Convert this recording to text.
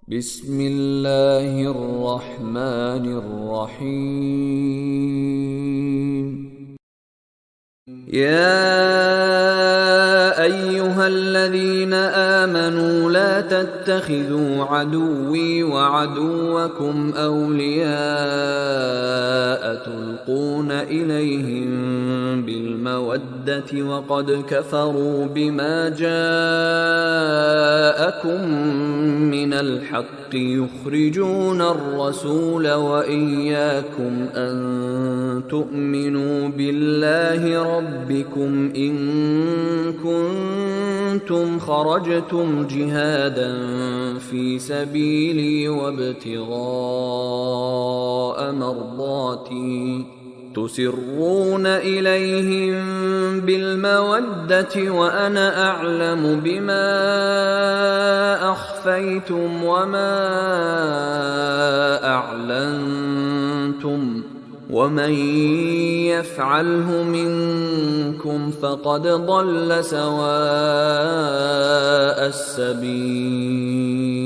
بسم الله الرحمن الرحيم. يا أيها الذين آمنوا لا تتخذوا عدوي وعدوكم أولياء تلقون إليهم بالمودة وقد كفروا بما جاءكم من الحق يخرجون الرسول وإياكم أن تؤمنوا بالله ربكم إن كنتم خرجتم جهادا في سبيلي وابتغاء مرضاتي تسرون إليهم بالمودة وأنا أعلم بما أخفيتم وما أعلنتم ومن يفعله منكم فقد ضل سواء السبيل.